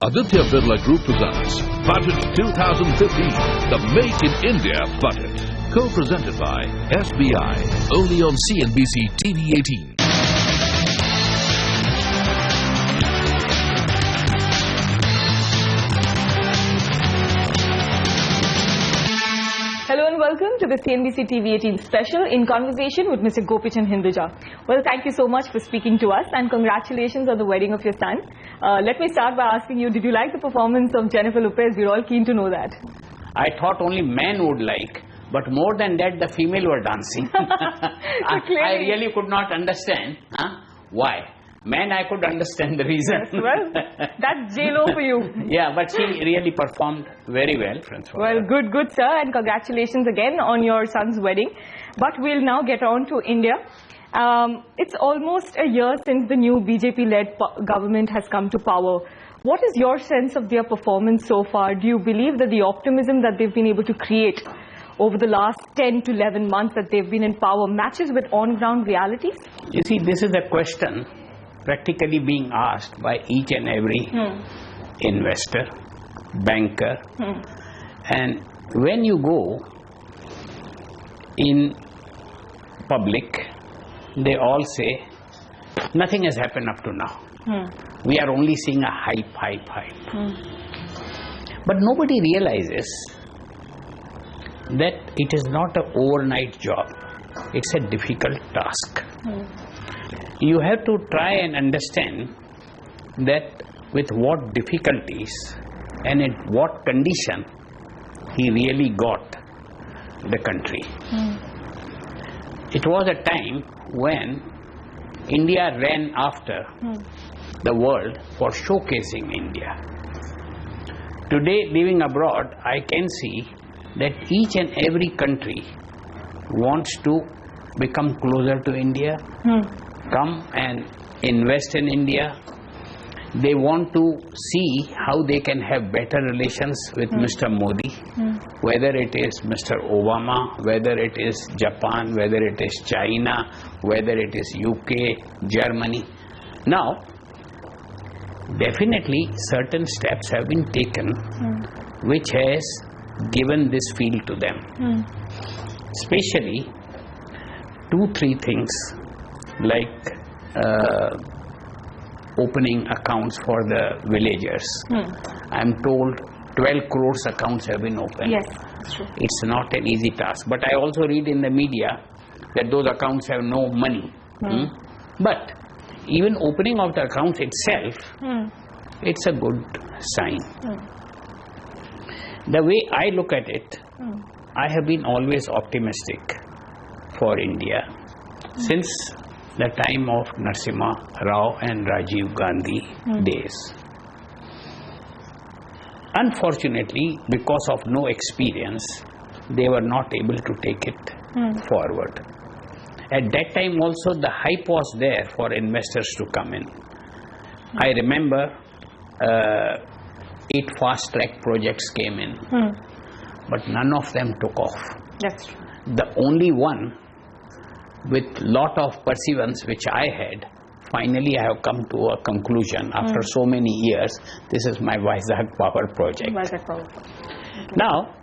Aditya Birla Group presents Budget 2015, the Make in India Budget. Co-presented by SBI, only on CNBC TV 18. Hello and welcome to the CNBC TV 18 special in conversation with Mr. GP Hinduja. Well, thank you so much for speaking to us and congratulations on the wedding of your son. Let me start by asking you, did you like the performance of Jennifer Lopez? We're all keen to know that. I thought only men would like, but more than that, the female were dancing. I really could not understand why. Men, I could understand the reason. Yes, well, that's J-Lo for you. Yeah, but she really performed very well. Well, good, sir, and congratulations again on your son's wedding. But we'll now get on to India. It's almost a year since the new BJP-led government has come to power. What is your sense of their performance so far? Do you believe that the optimism that they've been able to create over the last 10 to 11 months that they've been in power matches with on-ground realities? You see, this is a question practically being asked by each and every investor, banker. And when you go in public, they all say, nothing has happened up to now. We are only seeing a hype. But nobody realizes that it is not an overnight job. It's a difficult task. You have to try and understand that with what difficulties and in what condition he really got the country. It was a time when India ran after the world for showcasing India. Today, living abroad, I can see that each and every country wants to become closer to India, come and invest in India. They want to see how they can have better relations with Mr. Modi, whether it is Mr. Obama, whether it is Japan, whether it is China, whether it is UK, Germany. Now, definitely certain steps have been taken which has given this feel to them. Especially 2-3 things like opening accounts for the villagers. I'm told 12 crores accounts have been opened. Yes, that's true. It's not an easy task. But I also read in the media that those accounts have no money. But even opening of the accounts itself, it's a good sign. The way I look at it, I have been always optimistic for India since the time of Narasimha Rao and Rajiv Gandhi days. Unfortunately, because of no experience, they were not able to take it forward. At that time also, the hype was there for investors to come in. I remember 8 fast-track projects came in, but none of them took off. That's true. The only one with lot of perseverance which I had, finally I have come to a conclusion after so many years. This is my Vizag Power Project. Now,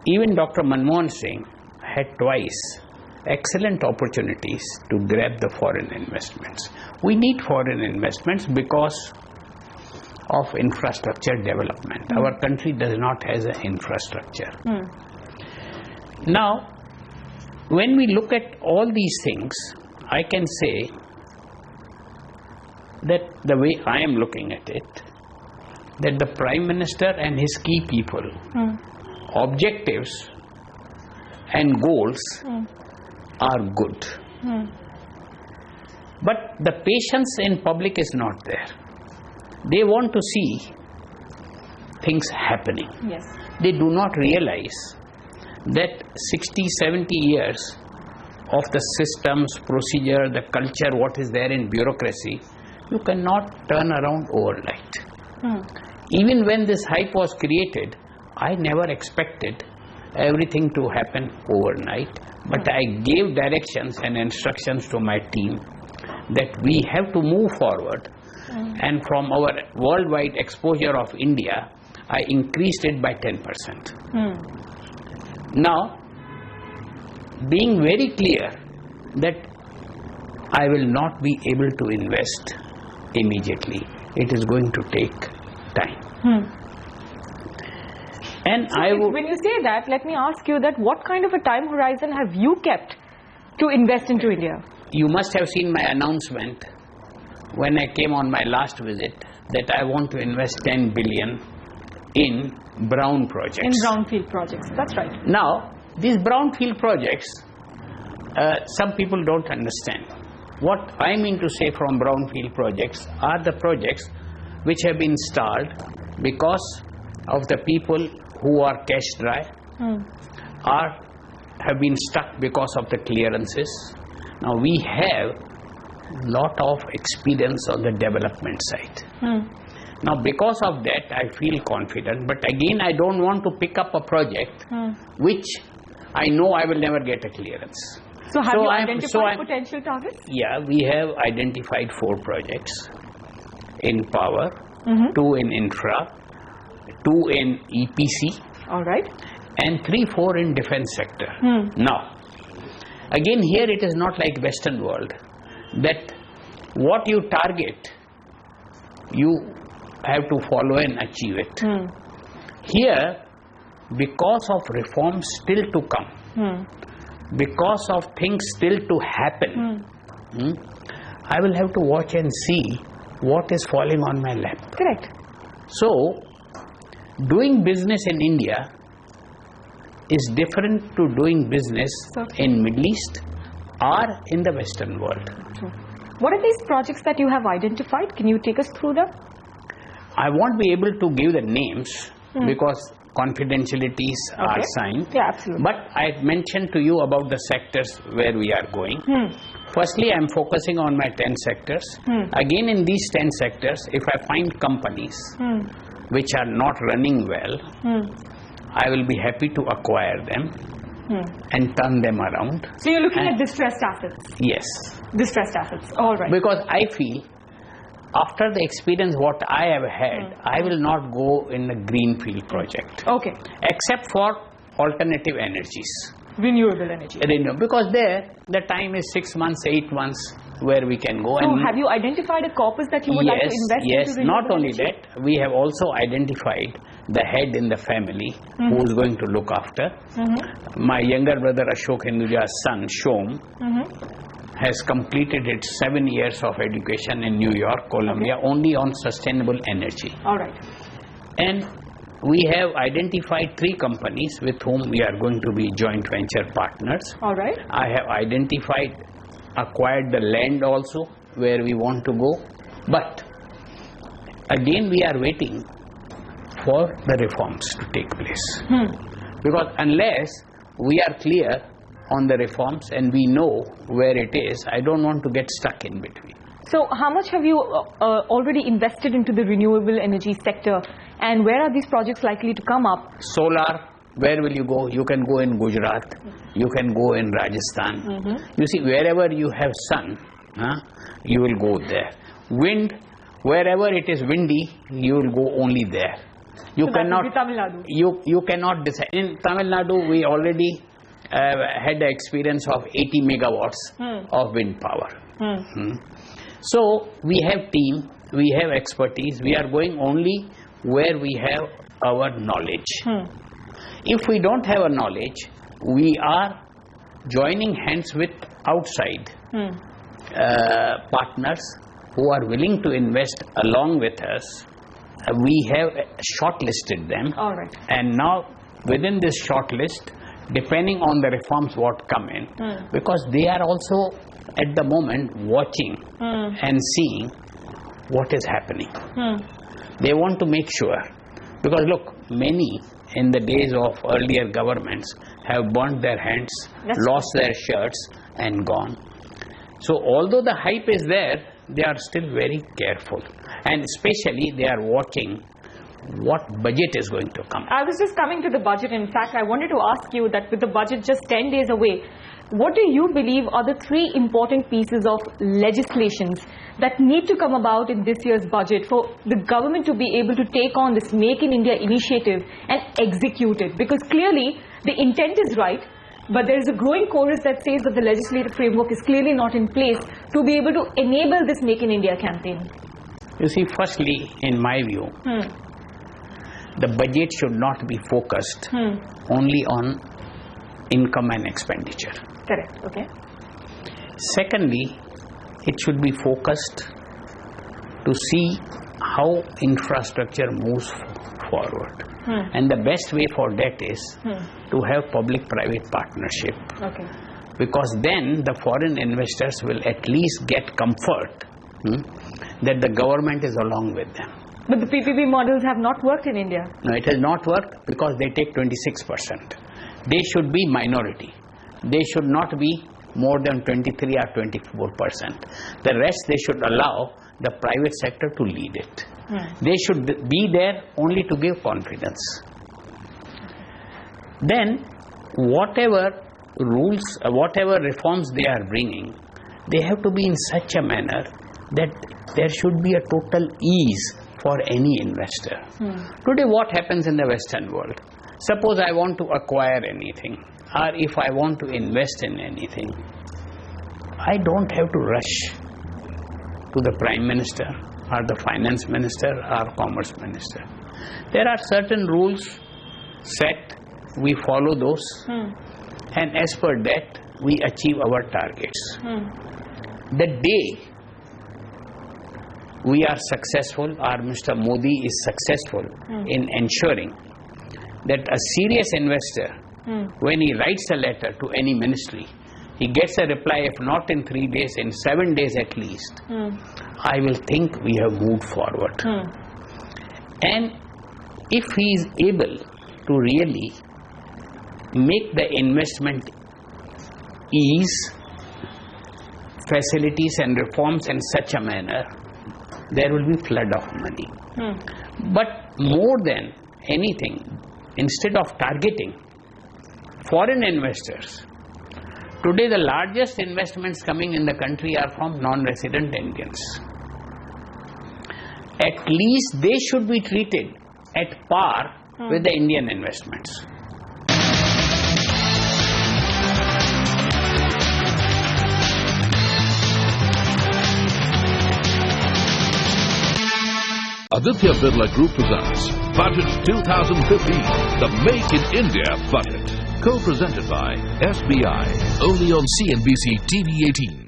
even Dr. Manmohan Singh had twice excellent opportunities to grab the foreign investments. We need foreign investments because of infrastructure development. Our country does not have an infrastructure. Now, when we look at all these things, I can say that the way I am looking at it, that the Prime Minister and his key people, objectives and goals are good. But the patience in public is not there. They want to see things happening. Yes. They do not realize that 60-70 years of the systems, procedure, the culture, what is there in bureaucracy, you cannot turn around overnight. Even when this hype was created, I never expected everything to happen overnight, but I gave directions and instructions to my team that we have to move forward and from our worldwide exposure of India, I increased it by 10%. Now, being very clear that I will not be able to invest immediately. It is going to take time. And so when you say that, let me ask you that what kind of a time horizon have you kept to invest into India? You must have seen my announcement when I came on my last visit that I want to invest 10 billion in brown projects. In brownfield projects, that's right. Now, these brownfield projects, some people don't understand. What I mean to say from brownfield projects are the projects which have been stalled because of the people who are cash dry or have been stuck because of the clearances. Now, we have lot of experience on the development side. Now, because of that, I feel confident. But again, I don't want to pick up a project which I know I will never get a clearance. So have you identified potential targets? Yeah, we have identified 4 projects in power, 2 in infra, 2 in EPC, all right, and 3-4 in defense sector. Now, again, here it is not like Western world that what you target, you have to follow and achieve it. Here, because of reforms still to come, because of things still to happen, I will have to watch and see what is falling on my lap. Correct. So, doing business in India is different to doing business in Middle East or in the Western world. What are these projects that you have identified? Can you take us through them? I won't be able to give the names because confidentialities are signed. Yeah, absolutely. But I mentioned to you about the sectors where we are going. Firstly, I am focusing on my 10 sectors. Again, in these 10 sectors, if I find companies which are not running well, I will be happy to acquire them and turn them around. So you're looking at distressed assets? Yes. Distressed assets, all right. Because I feel after the experience what I have had, I will not go in a greenfield project. Okay. Except for alternative energies. Renewable energy. Because there, the time is 6 months, 8 months where we can go. So and have you identified a corpus that you would like to invest into? Yes, not only that, we have also identified the head in the family who is going to look after. My younger brother Ashok Hinduja's son, Shom, has completed its 7 years of education in New York, Columbia, only on sustainable energy. All right. And we have identified 3 companies with whom we are going to be joint venture partners. All right. I have acquired the land also where we want to go. But again, we are waiting for the reforms to take place. Because unless we are clear on the reforms and we know where it is, I don't want to get stuck in between. So how much have you already invested into the renewable energy sector, and where are these projects likely to come up? Solar, where will you go? You can go in Gujarat, you can go in Rajasthan. You see, wherever you have sun, you will go there. Wind, wherever it is windy, you will go only there. You so cannot. That will be Tamil Nadu. You cannot decide. In Tamil Nadu, we already had the experience of 80 megawatts of wind power. So we have team, we have expertise. We are going only where we have our knowledge. If we don't have a knowledge, we are joining hands with outside partners who are willing to invest along with us. We have shortlisted them. All right. And now within this shortlist, depending on the reforms what come in, because they are also at the moment watching and seeing what is happening. They want to make sure, because look, many in the days of earlier governments have burnt their hands, lost their shirts and gone. So although the hype is there, they are still very careful, and especially they are watching what budget is going to come. I was just coming to the budget. In fact, I wanted to ask you that with the budget just 10 days away, what do you believe are the 3 important pieces of legislations that need to come about in this year's budget for the government to be able to take on this Make in India initiative and execute it? Because clearly the intent is right, but there is a growing chorus that says that the legislative framework is clearly not in place to be able to enable this Make in India campaign. You see, firstly, in my view, the budget should not be focused only on income and expenditure. Correct, okay. Secondly, it should be focused to see how infrastructure moves forward. And the best way for that is to have public-private partnership. Okay. Because then the foreign investors will at least get comfort that the government is along with them. But the PPP models have not worked in India. No, it has not worked because they take 26%. They should be minority. They should not be more than 23 or 24%. The rest they should allow the private sector to lead it. They should be there only to give confidence. Then whatever rules, whatever reforms they are bringing, they have to be in such a manner that there should be a total ease for any investor. Today what happens in the Western world? Suppose I want to acquire anything, or if I want to invest in anything, I don't have to rush to the Prime Minister or the Finance Minister or Commerce Minister. There are certain rules set, we follow those, and as per that we achieve our targets. The day we are successful, or Mr. Modi is successful in ensuring that a serious investor, when he writes a letter to any ministry, he gets a reply, if not in 3 days, in 7 days at least. I will think we have moved forward. And if he is able to really make the investment ease, facilities and reforms in such a manner, there will be flood of money. But more than anything, instead of targeting foreign investors, today the largest investments coming in the country are from non-resident Indians. At least they should be treated at par with the Indian investments. Aditya Birla Group presents Budget 2015, the Make in India Budget. Co-presented by SBI, only on CNBC TV 18.